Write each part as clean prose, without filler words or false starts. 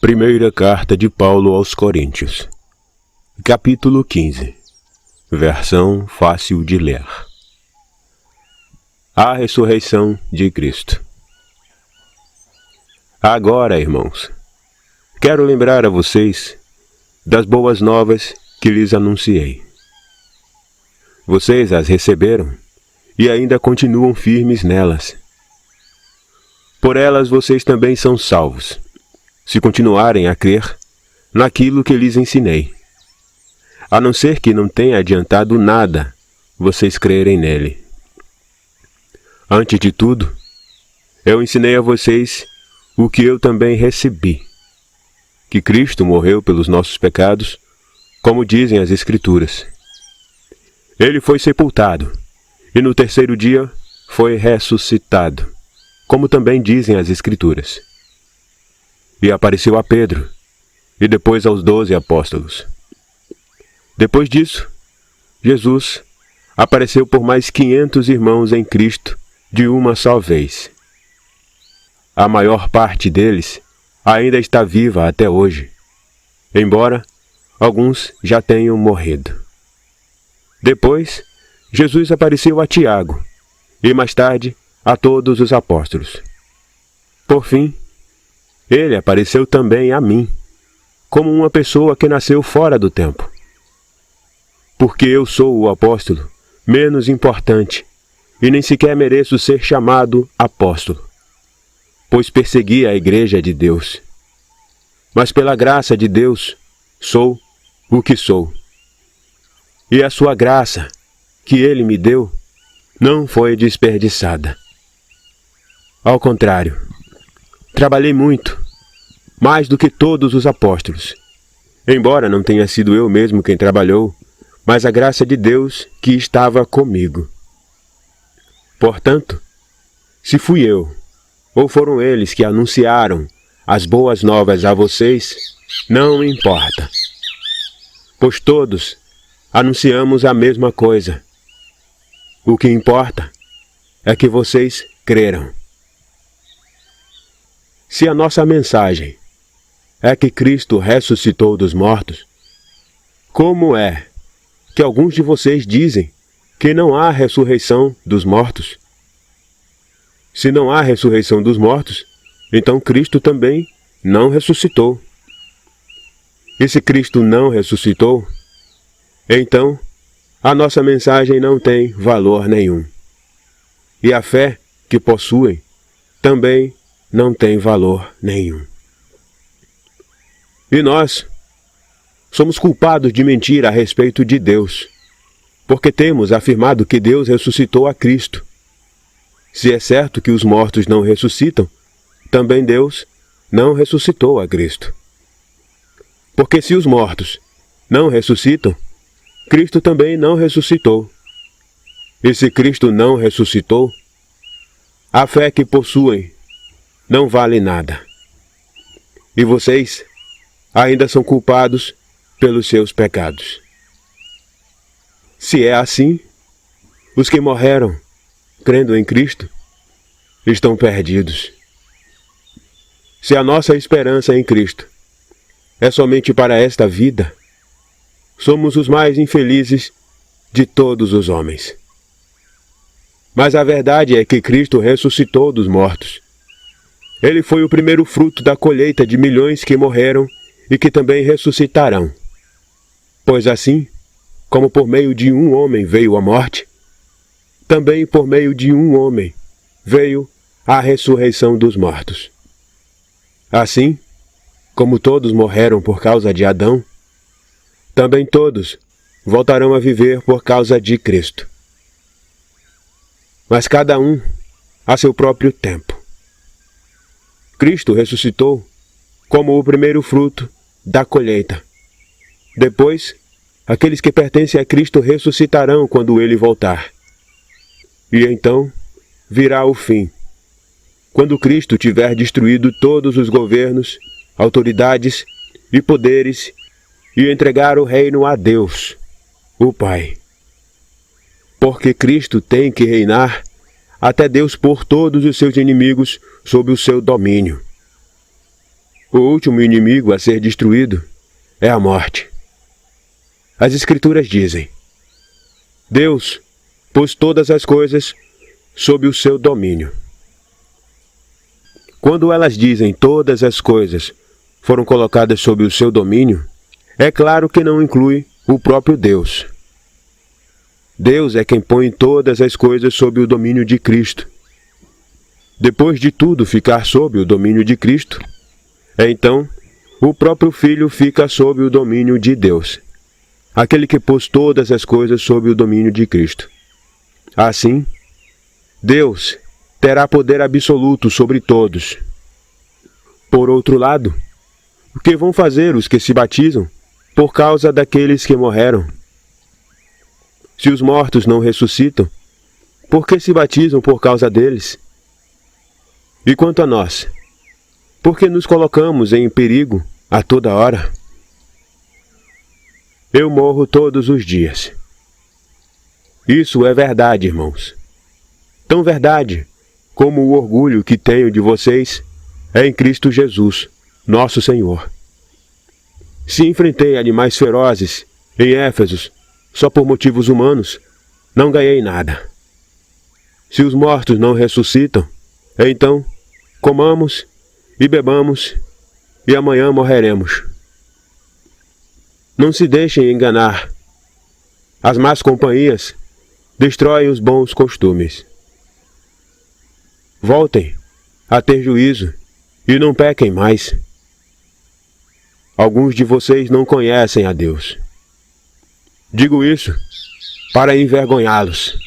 Primeira carta de Paulo aos Coríntios, capítulo 15, versão fácil de ler. A ressurreição de Cristo. Agora, irmãos, quero lembrar a vocês das boas novas que lhes anunciei. Vocês as receberam e ainda continuam firmes nelas. Por elas vocês também são salvos, se continuarem a crer naquilo que lhes ensinei, a não ser que não tenha adiantado nada vocês crerem nele. Antes de tudo, eu ensinei a vocês o que eu também recebi, que Cristo morreu pelos nossos pecados, como dizem as Escrituras. Ele foi sepultado, e no terceiro dia foi ressuscitado, como também dizem as Escrituras. E apareceu a Pedro, e depois aos 12 apóstolos. Depois disso, Jesus apareceu por mais 500 irmãos em Cristo de uma só vez. A maior parte deles ainda está viva até hoje, embora alguns já tenham morrido. Depois, Jesus apareceu a Tiago, e mais tarde a todos os apóstolos. Por fim, ele apareceu também a mim, como uma pessoa que nasceu fora do tempo. Porque eu sou o apóstolo menos importante, e nem sequer mereço ser chamado apóstolo, pois persegui a igreja de Deus. Mas pela graça de Deus, sou o que sou. E a sua graça, que ele me deu, não foi desperdiçada. Ao contrário, trabalhei muito, mais do que todos os apóstolos, embora não tenha sido eu mesmo quem trabalhou, mas a graça de Deus que estava comigo. Portanto, se fui eu, ou foram eles que anunciaram as boas novas a vocês, não importa, pois todos anunciamos a mesma coisa. O que importa é que vocês creram. Se a nossa mensagem é que Cristo ressuscitou dos mortos, como é que alguns de vocês dizem que não há ressurreição dos mortos? Se não há ressurreição dos mortos, então Cristo também não ressuscitou. E se Cristo não ressuscitou, então a nossa mensagem não tem valor nenhum. E a fé que possuem também não tem valor nenhum. E nós somos culpados de mentir a respeito de Deus, porque temos afirmado que Deus ressuscitou a Cristo. Se é certo que os mortos não ressuscitam, também Deus não ressuscitou a Cristo. Porque se os mortos não ressuscitam, Cristo também não ressuscitou. E se Cristo não ressuscitou, a fé que possuem não vale nada. E vocês ainda são culpados pelos seus pecados. Se é assim, os que morreram crendo em Cristo estão perdidos. Se a nossa esperança em Cristo é somente para esta vida, somos os mais infelizes de todos os homens. Mas a verdade é que Cristo ressuscitou dos mortos. Ele foi o primeiro fruto da colheita de milhões que morreram e que também ressuscitarão. Pois assim, como por meio de um homem veio a morte, também por meio de um homem veio a ressurreição dos mortos. Assim, como todos morreram por causa de Adão, também todos voltarão a viver por causa de Cristo. Mas cada um a seu próprio tempo. Cristo ressuscitou como o primeiro fruto da colheita. Depois, aqueles que pertencem a Cristo ressuscitarão quando ele voltar. E então virá o fim, quando Cristo tiver destruído todos os governos, autoridades e poderes e entregar o reino a Deus, o Pai. Porque Cristo tem que reinar até Deus pôr todos os seus inimigos sob o seu domínio. O último inimigo a ser destruído é a morte. As Escrituras dizem: Deus pôs todas as coisas sob o seu domínio. Quando elas dizem todas as coisas foram colocadas sob o seu domínio, é claro que não inclui o próprio Deus. Deus é quem põe todas as coisas sob o domínio de Cristo. Depois de tudo ficar sob o domínio de Cristo, então o próprio Filho fica sob o domínio de Deus, aquele que pôs todas as coisas sob o domínio de Cristo. Assim, Deus terá poder absoluto sobre todos. Por outro lado, o que vão fazer os que se batizam por causa daqueles que morreram? Se os mortos não ressuscitam, por que se batizam por causa deles? E quanto a nós, por que nos colocamos em perigo a toda hora? Eu morro todos os dias. Isso é verdade, irmãos. Tão verdade como o orgulho que tenho de vocês é em Cristo Jesus, nosso Senhor. Se enfrentei animais ferozes em Éfeso só por motivos humanos, não ganhei nada. Se os mortos não ressuscitam, então comamos e bebamos e amanhã morreremos. Não se deixem enganar. As más companhias destroem os bons costumes. Voltem a ter juízo e não pequem mais. Alguns de vocês não conhecem a Deus. Digo isso para envergonhá-los.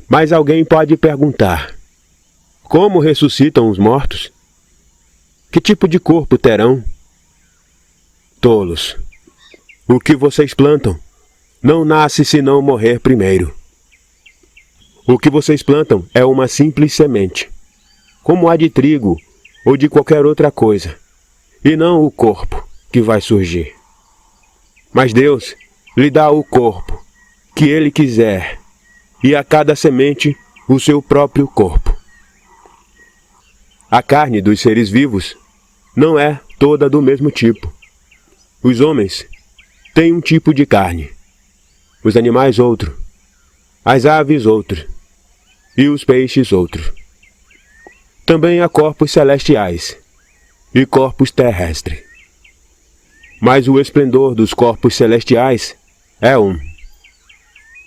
Mas alguém pode perguntar: como ressuscitam os mortos? Que tipo de corpo terão? Tolos! O que vocês plantam não nasce senão morrer primeiro. O que vocês plantam é uma simples semente, como a de trigo ou de qualquer outra coisa, e não o corpo que vai surgir. Mas Deus lhe dá o corpo que Ele quiser, e a cada semente o seu próprio corpo. A carne dos seres vivos não é toda do mesmo tipo. Os homens têm um tipo de carne, os animais outro, as aves outro, e os peixes outro. Também há corpos celestiais e corpos terrestres. Mas o esplendor dos corpos celestiais é um,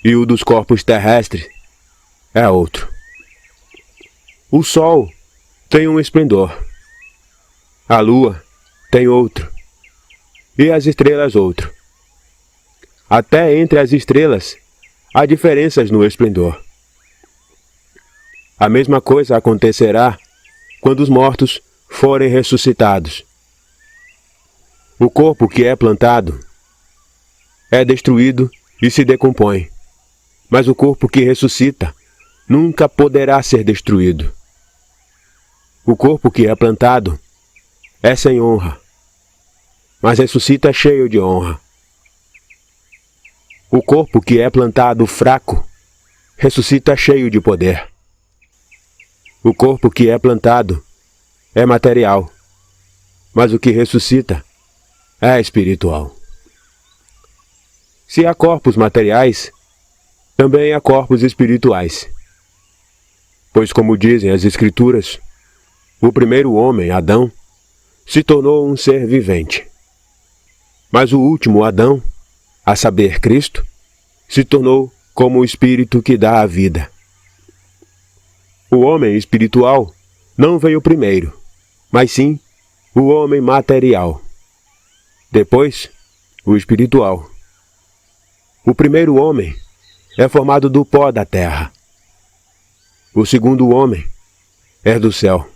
e o dos corpos terrestres é outro. O sol tem um esplendor, a lua tem outro, e as estrelas outro. Até entre as estrelas há diferenças no esplendor. A mesma coisa acontecerá quando os mortos forem ressuscitados. O corpo que é plantado é destruído e se decompõe, mas o corpo que ressuscita nunca poderá ser destruído. O corpo que é plantado é sem honra, mas ressuscita cheio de honra. O corpo que é plantado fraco ressuscita cheio de poder. O corpo que é plantado é material, mas o que ressuscita é espiritual. Se há corpos materiais, também há corpos espirituais. Pois, como dizem as Escrituras, o primeiro homem, Adão, se tornou um ser vivente. Mas o último Adão, a saber, Cristo, se tornou como o Espírito que dá a vida. O homem espiritual não veio primeiro, mas sim o homem material. Depois, o espiritual. O primeiro homem é formado do pó da terra. O segundo homem é do céu.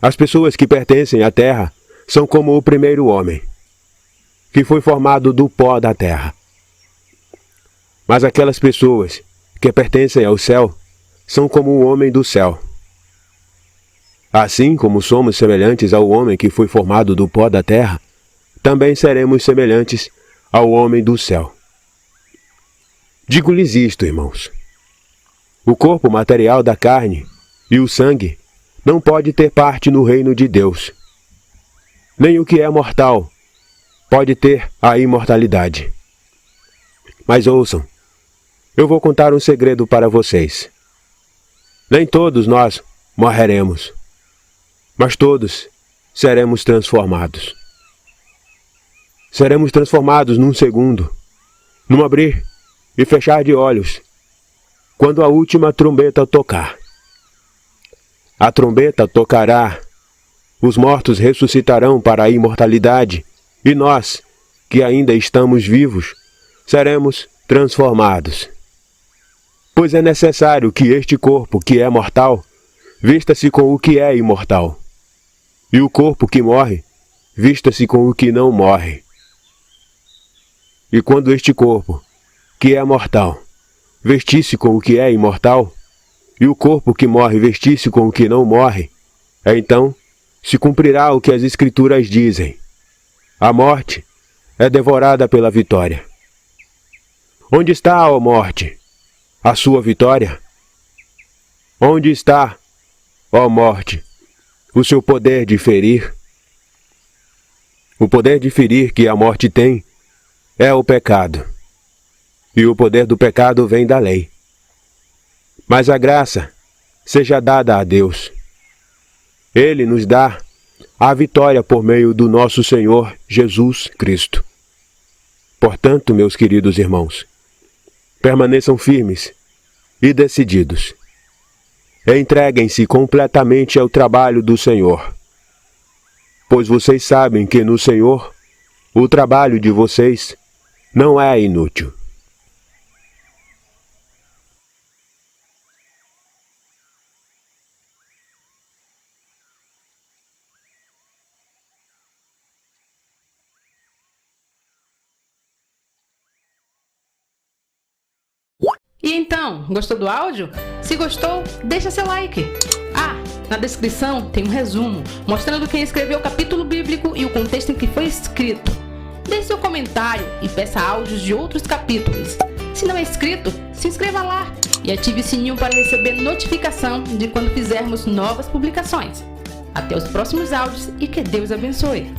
As pessoas que pertencem à terra são como o primeiro homem, que foi formado do pó da terra. Mas aquelas pessoas que pertencem ao céu são como o homem do céu. Assim como somos semelhantes ao homem que foi formado do pó da terra, também seremos semelhantes ao homem do céu. Digo-lhes isto, irmãos: o corpo material da carne e o sangue não pode ter parte no reino de Deus. Nem o que é mortal pode ter a imortalidade. Mas ouçam, eu vou contar um segredo para vocês. Nem todos nós morreremos, mas todos seremos transformados. Seremos transformados num segundo, num abrir e fechar de olhos, quando a última trombeta tocar. A trombeta tocará, os mortos ressuscitarão para a imortalidade, e nós, que ainda estamos vivos, seremos transformados. Pois é necessário que este corpo, que é mortal, vista-se com o que é imortal, e o corpo que morre, vista-se com o que não morre. E quando este corpo, que é mortal, vestir-se com o que é imortal, e o corpo que morre vestir-se com o que não morre, então se cumprirá o que as Escrituras dizem: a morte é devorada pela vitória. Onde está, ó morte, a sua vitória? Onde está, ó morte, o seu poder de ferir? O poder de ferir que a morte tem é o pecado, e o poder do pecado vem da lei. Mas a graça seja dada a Deus. Ele nos dá a vitória por meio do nosso Senhor Jesus Cristo. Portanto, meus queridos irmãos, permaneçam firmes e decididos. Entreguem-se completamente ao trabalho do Senhor, pois vocês sabem que no Senhor o trabalho de vocês não é inútil. E então, gostou do áudio? Se gostou, deixa seu like. Ah, na descrição tem um resumo mostrando quem escreveu o capítulo bíblico e o contexto em que foi escrito. Deixe seu comentário e peça áudios de outros capítulos. Se não é inscrito, se inscreva lá e ative o sininho para receber notificação de quando fizermos novas publicações. Até os próximos áudios e que Deus abençoe.